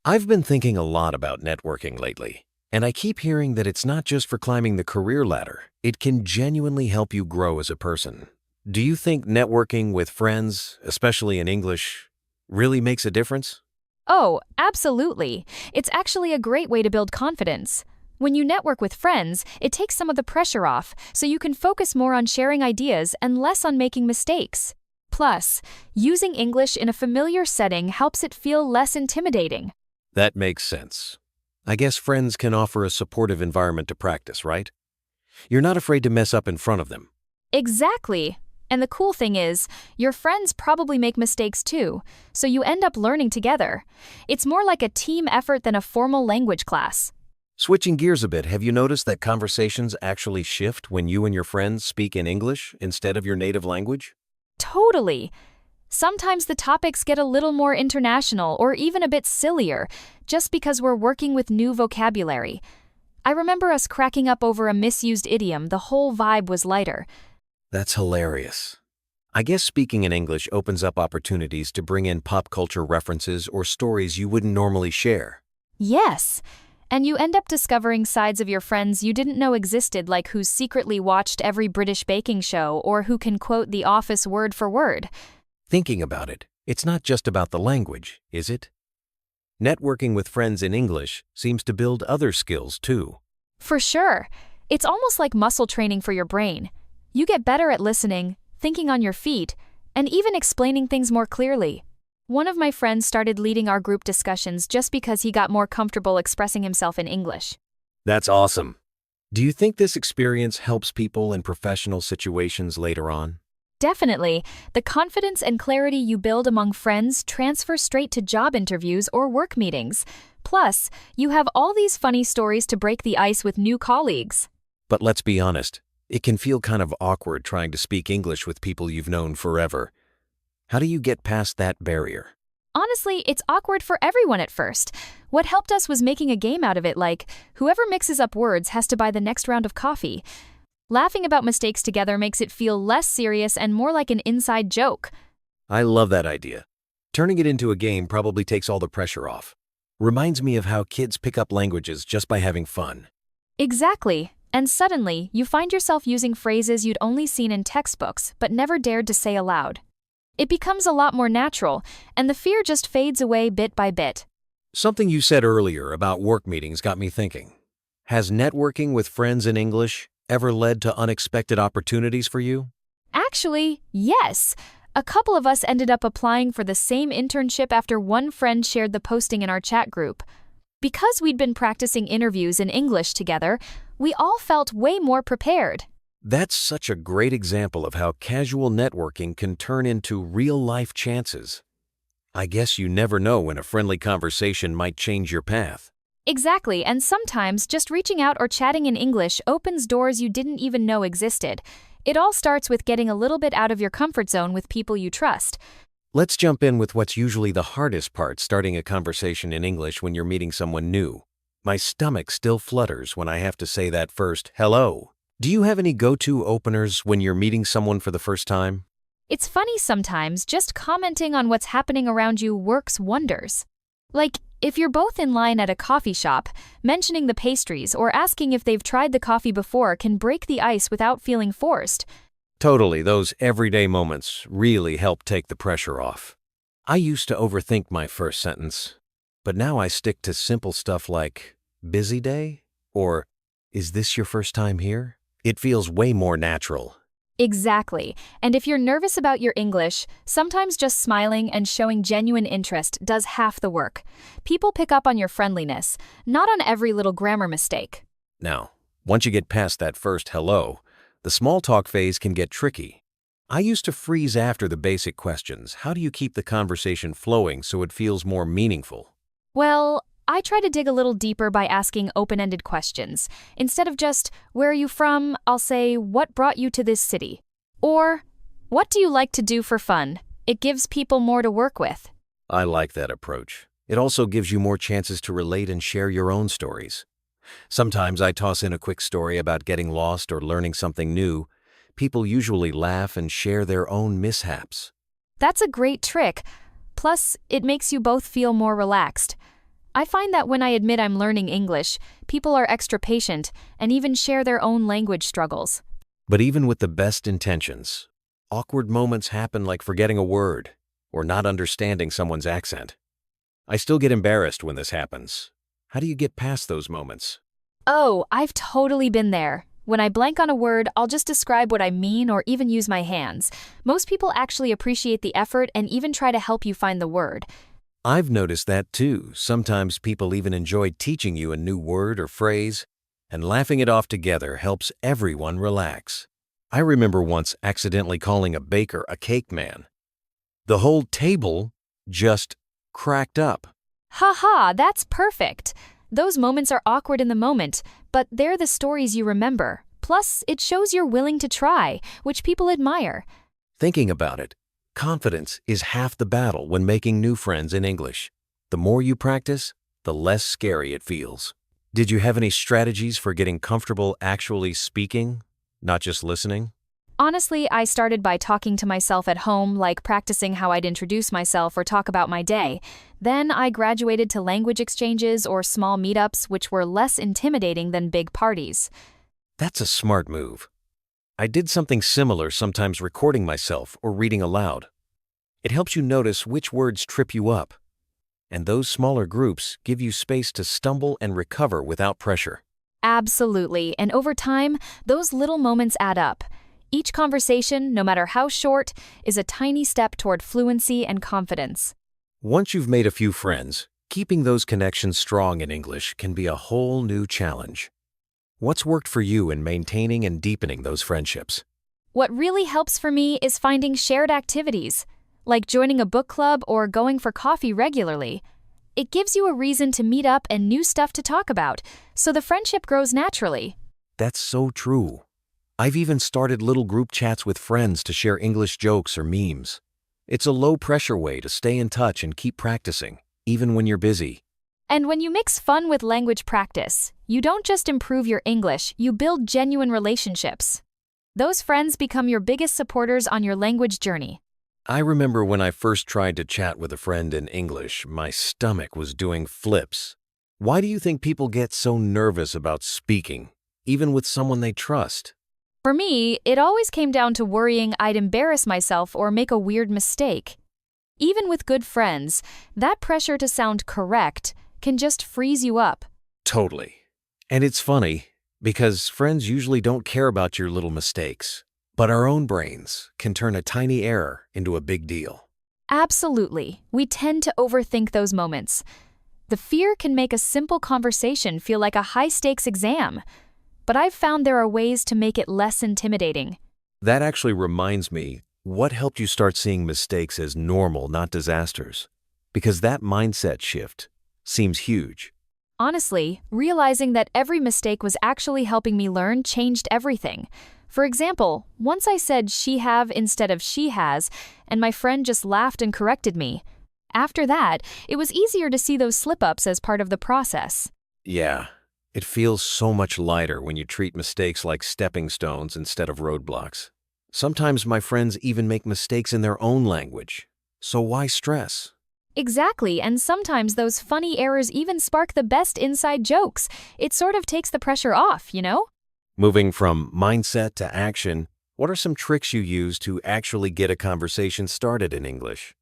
I've been thinking a lot about networking lately, and I keep hearing that it's not just for climbing the career ladder. It can genuinely help you grow as a person. Do you think networking with friends, especially in English, really makes a difference? Oh, absolutely. It's actually a great way to build confidence. When you network with friends, it takes some of the pressure off, so you can focus more on sharing ideas and less on making mistakes. Plus, using English in a familiar setting helps it feel less intimidating. That makes sense. I guess friends can offer a supportive environment to practice, right? You're not afraid to mess up in front of them. Exactly. And the cool thing is, your friends probably make mistakes too, so you end up learning together. It's more like a team effort than a formal language class. Switching gears a bit, have you noticed that conversations actually shift when you and your friends speak in English instead of your native language? Totally. Sometimes the topics get a little more international or even a bit sillier, just because we're working with new vocabulary. I remember us cracking up over a misused idiom. The whole vibe was lighter. That's hilarious. I guess speaking in English opens up opportunities to bring in pop culture references or stories you wouldn't normally share. Yes. And you end up discovering sides of your friends you didn't know existed, like who's secretly watched every British baking show or who can quote The Office word for word. Thinking about it, it's not just about the language, is it? Networking with friends in English seems to build other skills too. For sure. It's almost like muscle training for your brain. You get better at listening, thinking on your feet, and even explaining things more clearly. One of my friends started leading our group discussions just because he got more comfortable expressing himself in English. That's awesome. Do you think this experience helps people in professional situations later on? Definitely, the confidence and clarity you build among friends transfer straight to job interviews or work meetings. Plus, you have all these funny stories to break the ice with new colleagues. But let's be honest, it can feel kind of awkward trying to speak English with people you've known forever. How do you get past that barrier? Honestly, it's awkward for everyone at first. What helped us was making a game out of it, like, whoever mixes up words has to buy the next round of coffee. Laughing about mistakes together makes it feel less serious and more like an inside joke. I love that idea. Turning it into a game probably takes all the pressure off. Reminds me of how kids pick up languages just by having fun. Exactly. And suddenly, you find yourself using phrases you'd only seen in textbooks but never dared to say aloud. It becomes a lot more natural, and the fear just fades away bit by bit. Something you said earlier about work meetings got me thinking. Has networking with friends in English ever led to unexpected opportunities for you? Actually, yes. A couple of us ended up applying for the same internship after one friend shared the posting in our chat group. Because we'd been practicing interviews in English together, we all felt way more prepared. That's such a great example of how casual networking can turn into real-life chances. I guess you never know when a friendly conversation might change your path. Exactly, and sometimes just reaching out or chatting in English opens doors you didn't even know existed. It all starts with getting a little bit out of your comfort zone with people you trust. Let's jump in with what's usually the hardest part, starting a conversation in English when you're meeting someone new. My stomach still flutters when I have to say that first hello. Do you have any go-to openers when you're meeting someone for the first time? It's funny sometimes, just commenting on what's happening around you works wonders. Like, if you're both in line at a coffee shop, mentioning the pastries or asking if they've tried the coffee before can break the ice without feeling forced. Totally, those everyday moments really help take the pressure off. I used to overthink my first sentence, but now I stick to simple stuff like, busy day? Or, is this your first time here? It feels way more natural. Exactly. And if you're nervous about your English, sometimes just smiling and showing genuine interest does half the work. People pick up on your friendliness, not on every little grammar mistake. Now, once you get past that first hello, the small talk phase can get tricky. I used to freeze after the basic questions. How do you keep the conversation flowing so it feels more meaningful? Well, I try to dig a little deeper by asking open-ended questions. Instead of just, where are you from? I'll say, what brought you to this city? Or, what do you like to do for fun? It gives people more to work with. I like that approach. It also gives you more chances to relate and share your own stories. Sometimes I toss in a quick story about getting lost or learning something new. People usually laugh and share their own mishaps. That's a great trick. Plus, it makes you both feel more relaxed. I find that when I admit I'm learning English, people are extra patient and even share their own language struggles. But even with the best intentions, awkward moments happen like forgetting a word or not understanding someone's accent. I still get embarrassed when this happens. How do you get past those moments? Oh, I've totally been there. When I blank on a word, I'll just describe what I mean or even use my hands. Most people actually appreciate the effort and even try to help you find the word. I've noticed that too. Sometimes people even enjoy teaching you a new word or phrase, and laughing it off together helps everyone relax. I remember once accidentally calling a baker a cake man. The whole table just cracked up. Haha, that's perfect. Those moments are awkward in the moment, but they're the stories you remember. Plus, it shows you're willing to try, which people admire. Thinking about it, confidence is half the battle when making new friends in English. The more you practice, the less scary it feels. Did you have any strategies for getting comfortable actually speaking, not just listening? Honestly, I started by talking to myself at home, like practicing how I'd introduce myself or talk about my day. Then I graduated to language exchanges or small meetups, which were less intimidating than big parties. That's a smart move. I did something similar, sometimes recording myself or reading aloud. It helps you notice which words trip you up. And those smaller groups give you space to stumble and recover without pressure. Absolutely, and over time, those little moments add up. Each conversation, no matter how short, is a tiny step toward fluency and confidence. Once you've made a few friends, keeping those connections strong in English can be a whole new challenge. What's worked for you in maintaining and deepening those friendships? What really helps for me is finding shared activities, like joining a book club or going for coffee regularly. It gives you a reason to meet up and new stuff to talk about, so the friendship grows naturally. That's so true. I've even started little group chats with friends to share English jokes or memes. It's a low-pressure way to stay in touch and keep practicing, even when you're busy. And when you mix fun with language practice, you don't just improve your English, you build genuine relationships. Those friends become your biggest supporters on your language journey. I remember when I first tried to chat with a friend in English, my stomach was doing flips. Why do you think people get so nervous about speaking, even with someone they trust? For me, it always came down to worrying I'd embarrass myself or make a weird mistake. Even with good friends, that pressure to sound correct can just freeze you up. Totally. And it's funny, because friends usually don't care about your little mistakes, but our own brains can turn a tiny error into a big deal. Absolutely. We tend to overthink those moments. The fear can make a simple conversation feel like a high-stakes exam. But I've found there are ways to make it less intimidating. That actually reminds me, what helped you start seeing mistakes as normal, not disasters? Because that mindset shift seems huge. Honestly, realizing that every mistake was actually helping me learn changed everything. For example, once I said she have instead of she has, and my friend just laughed and corrected me. After that, it was easier to see those slip-ups as part of the process. Yeah. It feels so much lighter when you treat mistakes like stepping stones instead of roadblocks. Sometimes my friends even make mistakes in their own language. So why stress? Exactly, and sometimes those funny errors even spark the best inside jokes. It sort of takes the pressure off, you know? Moving from mindset to action, what are some tricks you use to actually get a conversation started in English?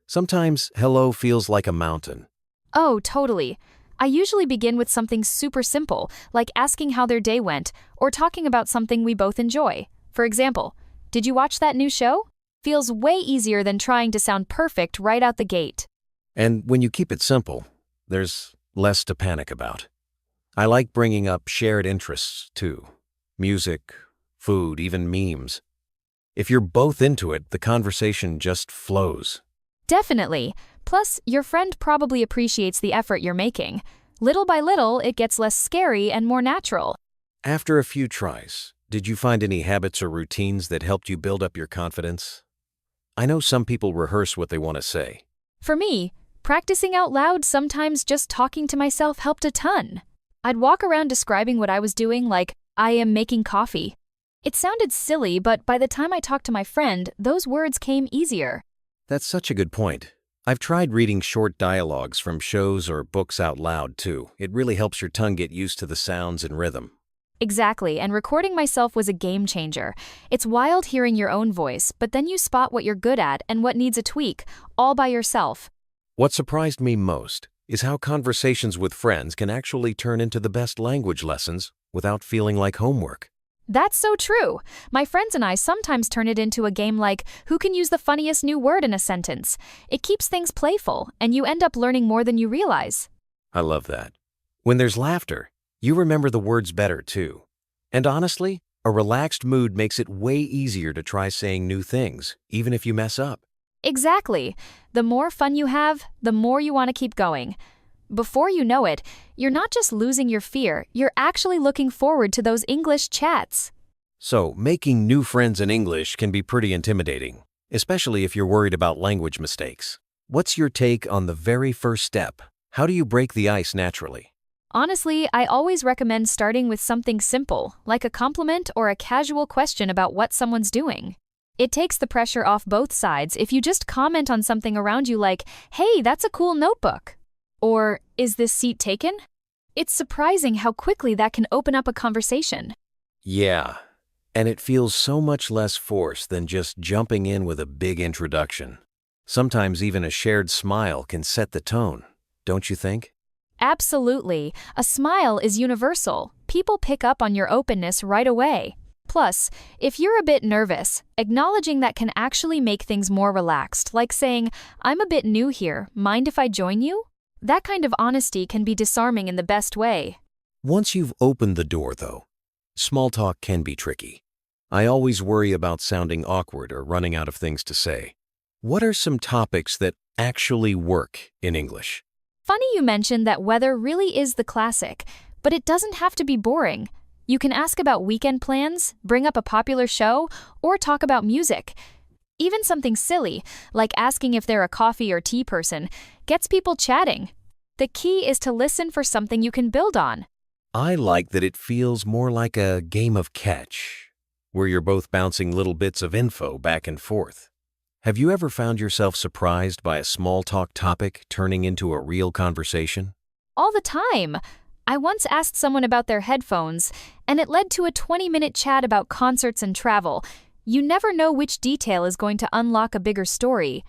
Sometimes hello feels like a mountain. Oh, totally. I usually begin with something super simple, like asking how their day went, or talking about something we both enjoy. For example, did you watch that new show? Feels way easier than trying to sound perfect right out the gate. And when you keep it simple, there's less to panic about. I like bringing up shared interests, too. Music, food, even memes. If you're both into it, the conversation just flows. Definitely. Plus, your friend probably appreciates the effort you're making. Little by little, it gets less scary and more natural. After a few tries, did you find any habits or routines that helped you build up your confidence? I know some people rehearse what they want to say. For me, practicing out loud, sometimes just talking to myself helped a ton. I'd walk around describing what I was doing like, I am making coffee. It sounded silly, but by the time I talked to my friend, those words came easier. That's such a good point. I've tried reading short dialogues from shows or books out loud, too. It really helps your tongue get used to the sounds and rhythm. Exactly, and recording myself was a game changer. It's wild hearing your own voice, but then you spot what you're good at and what needs a tweak, all by yourself. What surprised me most is how conversations with friends can actually turn into the best language lessons without feeling like homework. That's so true. My friends and I sometimes turn it into a game like, who can use the funniest new word in a sentence? It keeps things playful, and you end up learning more than you realize. I love that. When there's laughter, you remember the words better, too. And honestly, a relaxed mood makes it way easier to try saying new things, even if you mess up. Exactly. The more fun you have, the more you want to keep going. Before you know it, you're not just losing your fear, you're actually looking forward to those English chats. So, making new friends in English can be pretty intimidating, especially if you're worried about language mistakes. What's your take on the very first step? How do you break the ice naturally? Honestly, I always recommend starting with something simple, like a compliment or a casual question about what someone's doing. It takes the pressure off both sides if you just comment on something around you like, "Hey, that's a cool notebook." Or, "Is this seat taken?" It's surprising how quickly that can open up a conversation. Yeah, and it feels so much less forced than just jumping in with a big introduction. Sometimes even a shared smile can set the tone, don't you think? Absolutely. A smile is universal. People pick up on your openness right away. Plus, if you're a bit nervous, acknowledging that can actually make things more relaxed, like saying, "I'm a bit new here, mind if I join you?" That kind of honesty can be disarming in the best way. Once you've opened the door, though, small talk can be tricky. I always worry about sounding awkward or running out of things to say. What are some topics that actually work in English? Funny you mentioned that weather really is the classic, but it doesn't have to be boring. You can ask about weekend plans, bring up a popular show, or talk about music. Even something silly, like asking if they're a coffee or tea person, gets people chatting. The key is to listen for something you can build on. I like that it feels more like a game of catch, where you're both bouncing little bits of info back and forth. Have you ever found yourself surprised by a small talk topic turning into a real conversation? All the time. I once asked someone about their headphones, and it led to a 20-minute chat about concerts and travel. You never know which detail is going to unlock a bigger story.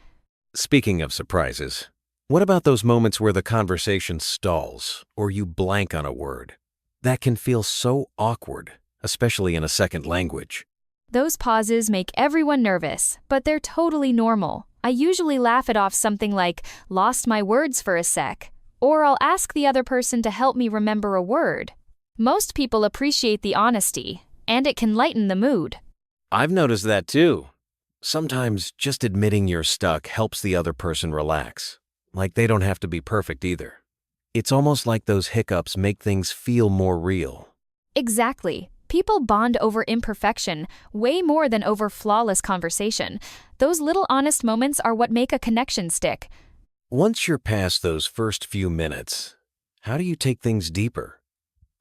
Speaking of surprises, what about those moments where the conversation stalls or you blank on a word? That can feel so awkward, especially in a second language. Those pauses make everyone nervous, but they're totally normal. I usually laugh it off something like, "Lost my words for a sec," or I'll ask the other person to help me remember a word. Most people appreciate the honesty, and it can lighten the mood. I've noticed that too. Sometimes just admitting you're stuck helps the other person relax, like they don't have to be perfect either. It's almost like those hiccups make things feel more real. Exactly. People bond over imperfection way more than over flawless conversation. Those little honest moments are what make a connection stick. Once you're past those first few minutes, how do you take things deeper?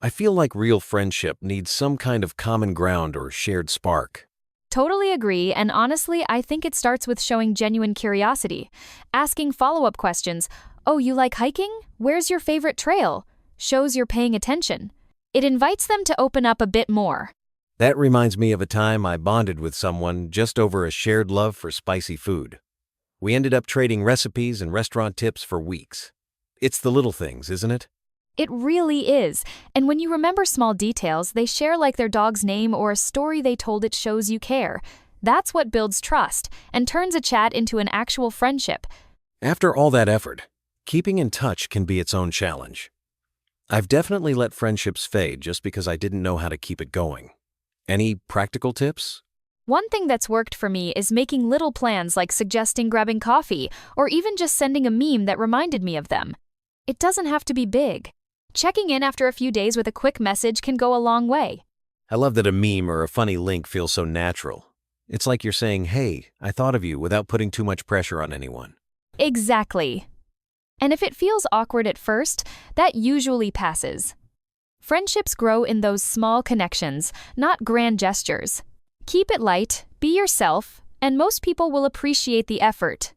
I feel like real friendship needs some kind of common ground or shared spark. Totally agree, and honestly, I think it starts with showing genuine curiosity. Asking follow-up questions. "Oh, you like hiking? Where's your favorite trail?" Shows you're paying attention. It invites them to open up a bit more. That reminds me of a time I bonded with someone just over a shared love for spicy food. We ended up trading recipes and restaurant tips for weeks. It's the little things, isn't it? It really is. And when you remember small details they share, like their dog's name or a story they told, it shows you care. That's what builds trust and turns a chat into an actual friendship. After all that effort, keeping in touch can be its own challenge. I've definitely let friendships fade just because I didn't know how to keep it going. Any practical tips? One thing that's worked for me is making little plans, like suggesting grabbing coffee or even just sending a meme that reminded me of them. It doesn't have to be big. Checking in after a few days with a quick message can go a long way. I love that a meme or a funny link feels so natural. It's like you're saying, "Hey, I thought of you," without putting too much pressure on anyone. Exactly. And if it feels awkward at first, that usually passes. Friendships grow in those small connections, not grand gestures. Keep it light, be yourself, and most people will appreciate the effort.